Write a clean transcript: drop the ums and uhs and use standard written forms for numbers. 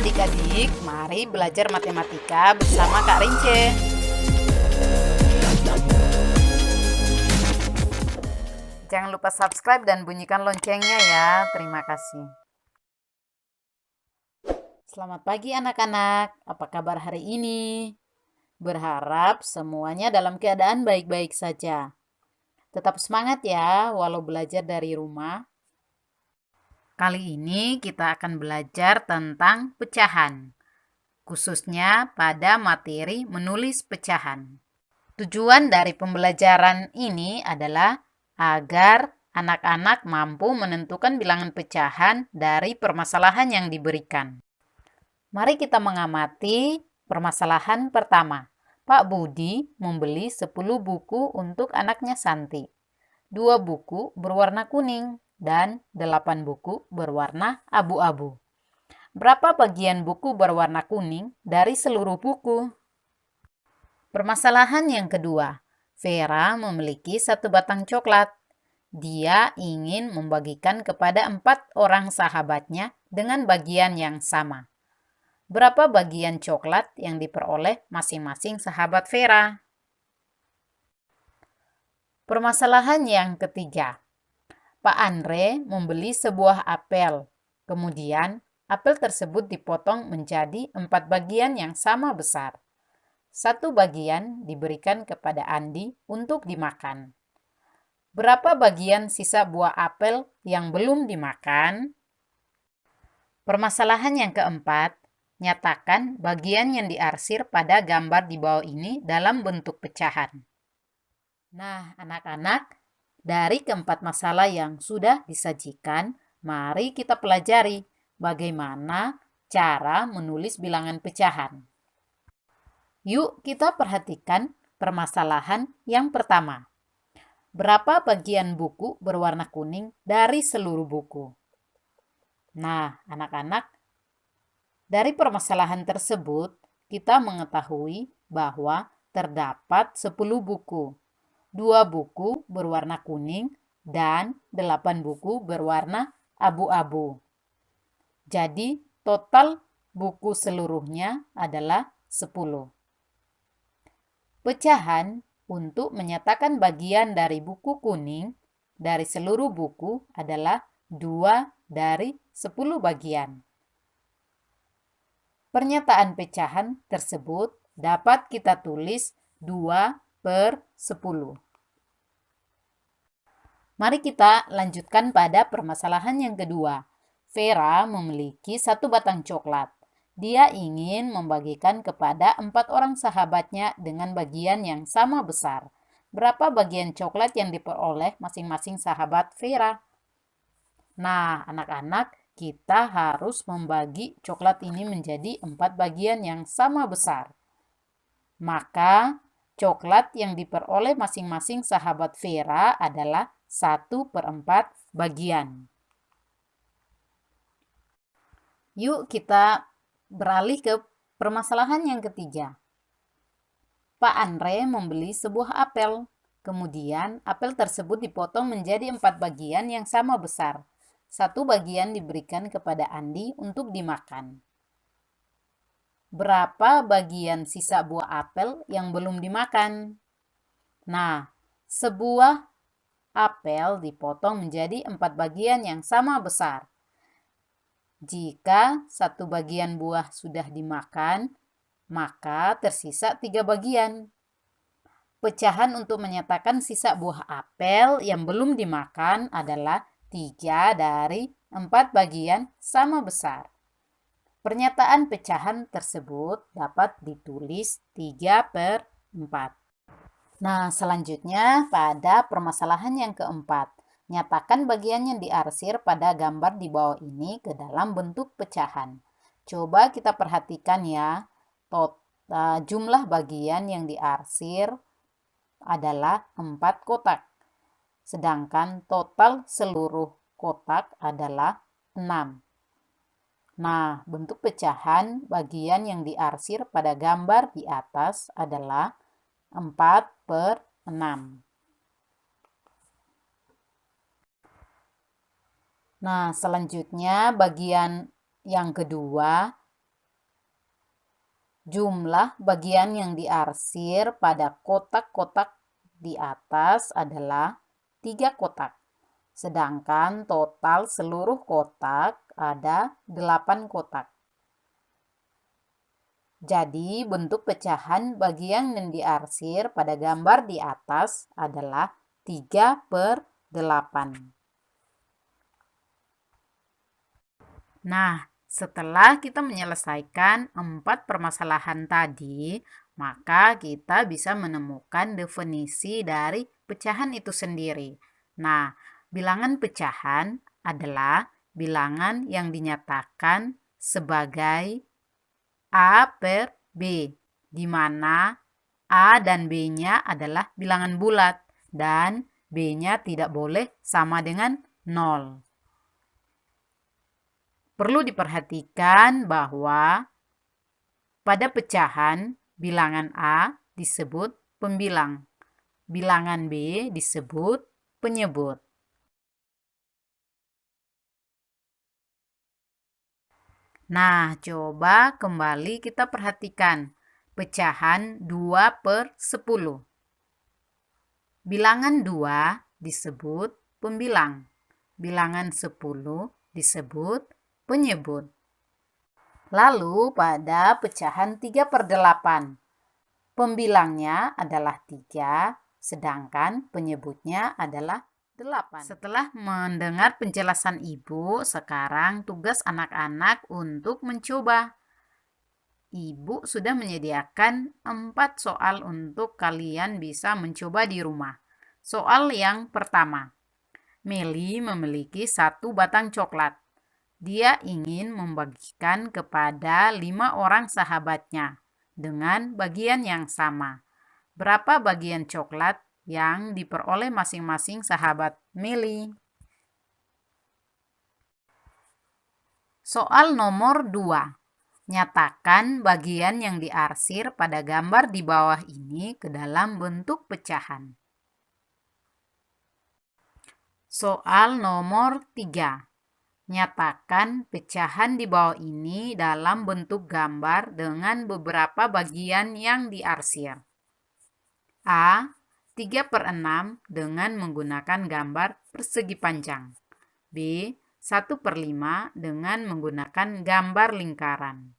adik-adik, mari belajar matematika bersama Kak Rince. Jangan lupa subscribe dan bunyikan loncengnya ya. Terima kasih. Selamat pagi anak-anak, apa kabar hari ini? Berharap semuanya dalam keadaan baik-baik saja. Tetap semangat ya, walau belajar dari rumah. Kali ini kita akan belajar tentang pecahan, khususnya pada materi menulis pecahan. Tujuan dari pembelajaran ini adalah agar anak-anak mampu menentukan bilangan pecahan dari permasalahan yang diberikan. Mari kita mengamati permasalahan pertama. Pak Budi membeli 10 buku untuk anaknya Santi. 2 buku berwarna kuning dan 8 buku berwarna abu-abu. Berapa bagian buku berwarna kuning dari seluruh buku? Permasalahan yang kedua, Vera memiliki 1 batang coklat. Dia ingin membagikan kepada 4 orang sahabatnya dengan bagian yang sama. Berapa bagian coklat yang diperoleh masing-masing sahabat Vera? Permasalahan yang ketiga, Pak Andre membeli sebuah apel. Kemudian, apel tersebut dipotong menjadi 4 bagian yang sama besar. 1 bagian diberikan kepada Andi untuk dimakan. Berapa bagian sisa buah apel yang belum dimakan? Permasalahan yang keempat, nyatakan bagian yang diarsir pada gambar di bawah ini dalam bentuk pecahan. Nah, anak-anak, dari keempat masalah yang sudah disajikan, mari kita pelajari bagaimana cara menulis bilangan pecahan. Yuk kita perhatikan permasalahan yang pertama. Berapa bagian buku berwarna kuning dari seluruh buku? Nah, anak-anak, dari permasalahan tersebut kita mengetahui bahwa terdapat 10 buku. 2 buku berwarna kuning dan 8 buku berwarna abu-abu. Jadi total buku seluruhnya adalah 10. Pecahan untuk menyatakan bagian dari buku kuning dari seluruh buku adalah 2 dari 10 bagian. Pernyataan pecahan tersebut dapat kita tulis 2/10. Mari kita lanjutkan pada permasalahan yang kedua. Vera memiliki 1 batang coklat. Dia ingin membagikan kepada 4 orang sahabatnya dengan bagian yang sama besar. Berapa bagian coklat yang diperoleh masing-masing sahabat Vera? Nah, anak-anak, kita harus membagi coklat ini menjadi 4 bagian yang sama besar. Maka, coklat yang diperoleh masing-masing sahabat Vera adalah 1/4 bagian. Yuk kita beralih ke permasalahan yang ketiga. Pak Andre membeli sebuah apel. Kemudian apel tersebut dipotong menjadi 4 bagian yang sama besar. 1 bagian diberikan kepada Andi untuk dimakan. Berapa bagian sisa buah apel yang belum dimakan? Nah, sebuah apel dipotong menjadi 4 bagian yang sama besar. Jika 1 bagian buah sudah dimakan, maka tersisa 3 bagian. Pecahan untuk menyatakan sisa buah apel yang belum dimakan adalah 3 dari 4 bagian sama besar. Pernyataan pecahan tersebut dapat ditulis 3/4. Nah, selanjutnya pada permasalahan yang keempat. Nyatakan bagian yang diarsir pada gambar di bawah ini ke dalam bentuk pecahan. Coba kita perhatikan ya, jumlah bagian yang diarsir adalah 4 kotak. Sedangkan total seluruh kotak adalah 6. Nah, bentuk pecahan bagian yang diarsir pada gambar di atas adalah 4/6. Nah, selanjutnya bagian yang kedua, Jumlah bagian yang diarsir pada kotak-kotak di atas adalah 3 kotak. Sedangkan total seluruh kotak ada 8 kotak. Jadi bentuk pecahan bagian yang diarsir pada gambar di atas adalah 3/8. Nah, setelah kita menyelesaikan 4 permasalahan tadi, maka kita bisa menemukan definisi dari pecahan itu sendiri. Nah, bilangan pecahan adalah bilangan yang dinyatakan sebagai A per B, di mana A dan B-nya adalah bilangan bulat dan B-nya tidak boleh sama dengan 0. Perlu diperhatikan bahwa pada pecahan bilangan A disebut pembilang, bilangan B disebut penyebut. Nah, coba kembali kita perhatikan pecahan 2/10. Bilangan 2 disebut pembilang, bilangan 10 disebut penyebut. Lalu pada pecahan 3/8, pembilangnya adalah 3, sedangkan penyebutnya adalah 8. Setelah mendengar penjelasan Ibu, sekarang tugas anak-anak untuk mencoba. Ibu sudah menyediakan 4 soal untuk kalian bisa mencoba di rumah. Soal yang pertama, Meli memiliki 1 batang coklat. Dia ingin membagikan kepada 5 orang sahabatnya dengan bagian yang sama. Berapa bagian coklat yang diperoleh masing-masing sahabat Meli? Soal nomor 2. Nyatakan bagian yang diarsir pada gambar di bawah ini ke dalam bentuk pecahan. Soal nomor 3. Nyatakan pecahan di bawah ini dalam bentuk gambar dengan beberapa bagian yang diarsir. A. 3/6 dengan menggunakan gambar persegi panjang. B. 1/5 dengan menggunakan gambar lingkaran.